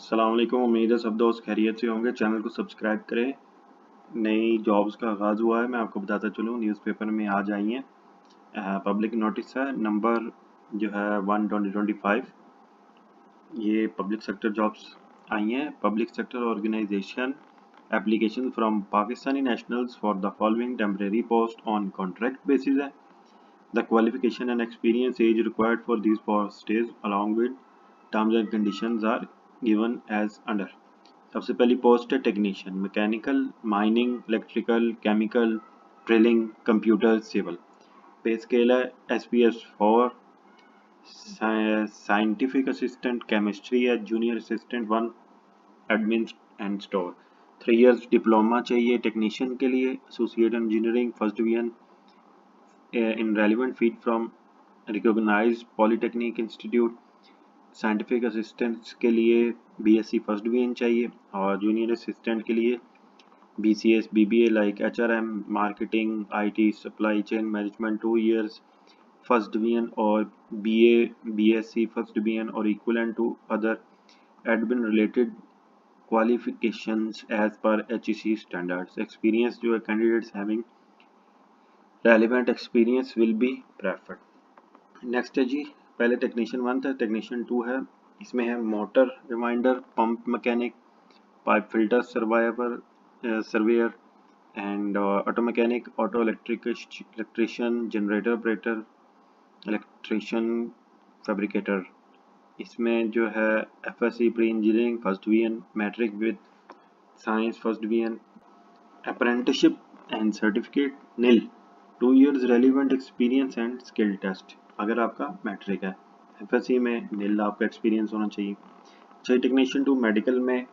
अस्सलाम वालेकुम। उम्मीद है सब दोस्त खैरियत से होंगे। चैनल को सब्सक्राइब करें। नई जॉब्स का आगाज़ हुआ है। मैं आपको बताता चलूँ, न्यूज़पेपर में आज आई हैं। पब्लिक नोटिस है नंबर जो है 1/2025। ये पब्लिक सेक्टर जॉब्स आई हैं। Public sector organization application from Pakistani nationals for the following temporary post on contract basis है। The qualification and experience as required for this postage along with terms and conditions are given as under. सबसे पहली post है technician, mechanical, mining, electrical, chemical, drilling, computer, civil. Pay scale है SPS4। Scientific assistant chemistry है, junior assistant 1 admin and store. 3 years diploma चाहिए technician के लिए। Associate engineering first division in relevant field from recognised polytechnic institute. Scientific assistants के लिए BSc first division चाहिए और junior assistant के लिए BCS BBA like HRM, marketing, IT, supply chain management 2 years first division और BA BSc first division और equivalent to other admin related qualifications as per HEC standards. Experience जो है candidates having relevant experience will be preferred. Next है जी, पहले technician 1 था, technician 2 है। इसमें है motor reminder, pump mechanic, pipe filter surveyor and auto mechanic, auto electrician, generator operator, electrician, fabricator. इसमें जो है FSC pre engineering first division, matric with science first division, apprenticeship and certificate nil, 2 years relevant experience and skill test अगर आपका matric है। FSC में नील आपका experience होना चाहिए। चाहिए टेक्नीशियन 2 मेडिकल में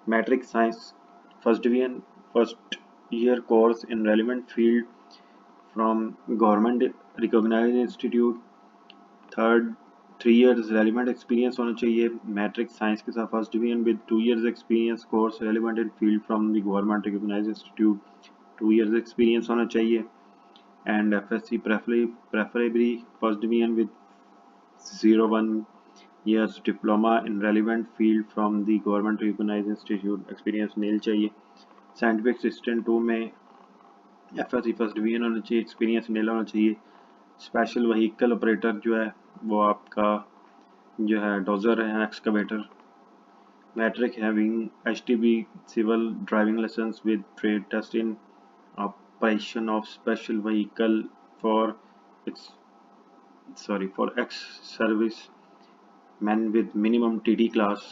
matric science first division, first year course in relevant field from government recognised institute. Third 3 years relevant experience होना चाहिए मैट्रिक साइंस के साथ first division with 2 years experience course relevant in field from the government recognised institute, 2 years experience होना चाहिए। And FSC preferably first division with 0-1 years diploma in relevant field from the government recognized institute, experience नील चाहिए। Scientific assistant 2 में FSC first division होना चाहिए, experience नील होना चाहिए। Special vehicle operator जो है वो आपका जो है डोजर है, excavator. Matric having HTB civil driving licence with trade test in operation of special vehicle for ex-service men with minimum TD class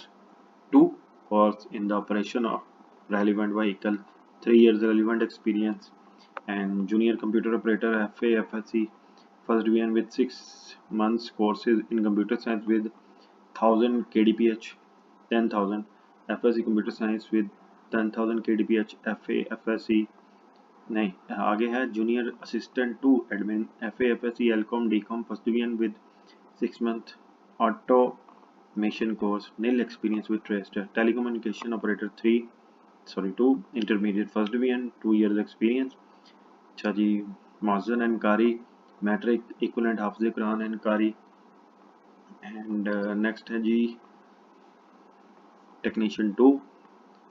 2 course in the operation of relevant vehicle, 3 years relevant experience, and junior computer operator FA FSC first division with 6 months courses in computer science with 1000 kdph 10,000, FSC computer science with 10,000 kdph, FA FSC नहीं आगे है junior assistant 2 admin FA FSC एलकॉम DCom first division with 6 month automation course nil experience with ट्रेस्ट। Telecommunication operator 2 intermediate first division 2 years experience. अच्छा जी, मौजन and कारी matric equivalent हाफिज़ कुरान एंड कारी। एंड नेक्स्ट है जी टेक्नीशियन 2,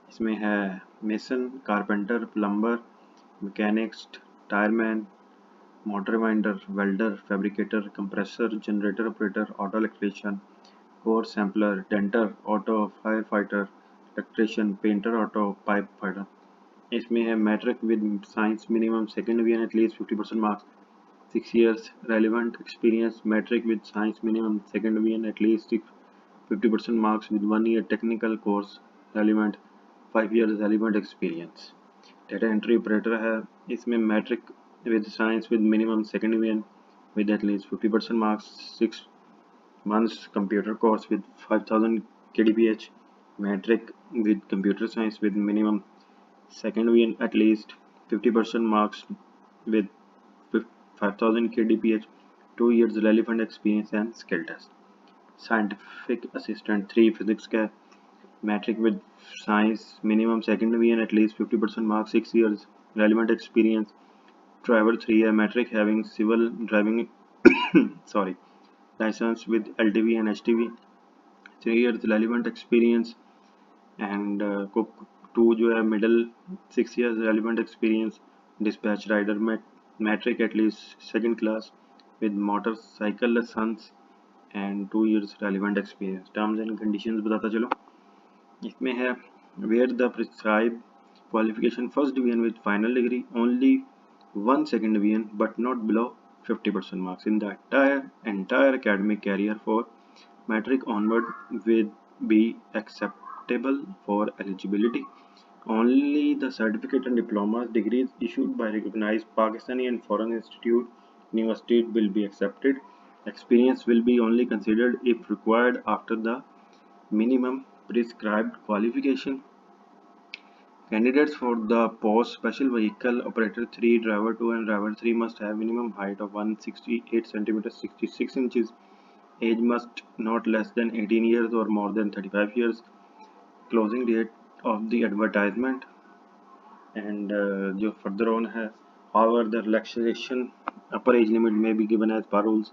इसमें है mason, carpenter, plumber, mechanics, tyreman, motor rewinder, welder, fabricator, compressor, generator operator, auto electrician, core sampler, denter, auto fire fighter, electrician, painter, auto pipe fighter. इसमें है matric with science minimum second division at least 50% marks, 6 years relevant experience matric with science minimum second division at least 50% marks with 1 year technical course relevant, 5 years relevant experience। Data entry operator है, इसमें matric with science with minimum second division with at least 50% marks, 6 months computer course with 5000 kdph, matric with computer science with minimum second division at least 50% marks with 5000 kdph, 2 years relevant experience and skill test। Scientific assistant 3 physics का matric with science minimum second division at least 50% marks, 6 years relevant experience. Travel 3 है, matric having civil driving licence with LTV and HTV, 3 years relevant experience. And cook 2 जो है middle 6 years relevant experience, dispatch rider metric at least second class with motorcycle lessons and 2 years relevant experience. Terms and conditions बताता चलो। इसमें है where the prescribed qualification first division with final degree, only 1 second division but not below 50% marks in the entire academic career for metric onward will be acceptable for eligibility. Only the certificate and diplomas degrees issued by recognized Pakistani and foreign institute university will be accepted. Experience will be only considered if required after the minimum prescribed qualification. Candidates for the post Special Vehicle Operator 3, Driver 2 and Driver 3 must have minimum height of 168 cm 66 inches. Age must not less than 18 years or more than 35 years. Closing date of the advertisement and जो further on है, however the relaxation upper age limit may be given as per rules.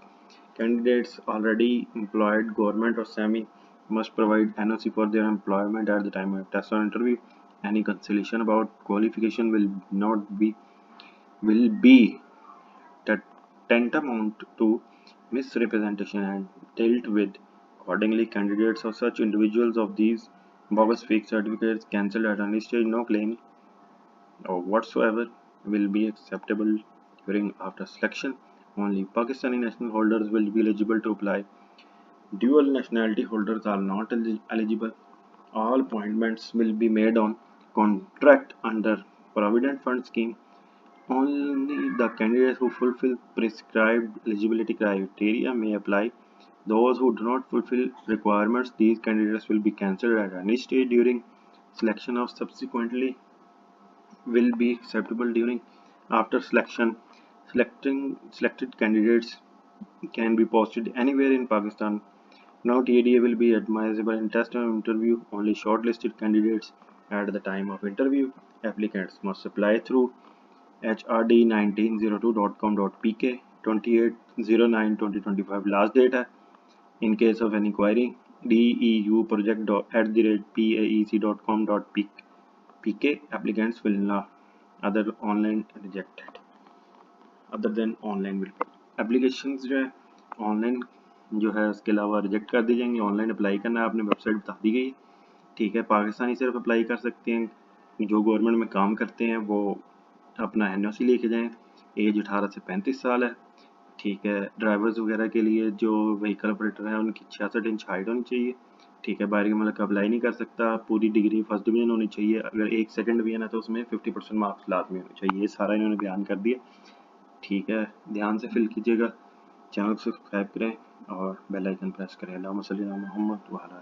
Candidates already employed government or semi must provide NOC for their employment at the time of test or interview. Any cancellation about qualification will be tantamount to misrepresentation and dealt with accordingly. Candidates of such individuals of these bogus fake certificates cancelled at any stage, no claim or whatsoever will be acceptable during after selection. Only Pakistani national holders will be eligible to apply. Dual nationality holders are not eligible. All appointments will be made on contract under Provident Fund scheme. Only the candidates who fulfill prescribed eligibility criteria may apply. Those who do not fulfill requirements, these candidates will be cancelled at any stage during selection of subsequently will be acceptable during after selection. Selected candidates can be posted anywhere in Pakistan. No TDA will be admissible in test or interview. Only shortlisted candidates at the time of interview. Applicants must apply through hrd1902.com.pk 2809-2025 last date है. In case of any query, deuproject@paec.com.pk applicants will not other online rejected other than online will applications जो है online जो है उसके अलावा reject कर दी जाएंगी. Online apply करना है, आपने वेबसाइट बता दी गई. ठीक है, पाकिस्तानी सिर्फ अप्लाई कर सकते हैं. जो गवर्नमेंट में काम करते हैं वो अपना NOC लेके जाएं. एज 18 से 35 साल है. ठीक है, ड्राइवर्स वगैरह के लिए जो व्हीकल ऑपरेटर है उनकी 66 इंच हाइट होनी चाहिए. ठीक है, बाहर के मुल्क अप्लाई नहीं कर सकता. पूरी डिग्री फर्स्ट डिवीजन होनी चाहिए. अगर एक सेकंड डिवीजन है तो उसमें 50% मार्क्स लाजमी होने चाहिए. ये सारा इन्होंने बयान कर दिया. ठीक है, ध्यान से फिल कीजिएगा. चैनल को सब्सक्राइब करें और बेल आइकन प्रेस करें. अल्लाहुम्मा सल्ली अला मुहम्मद व अला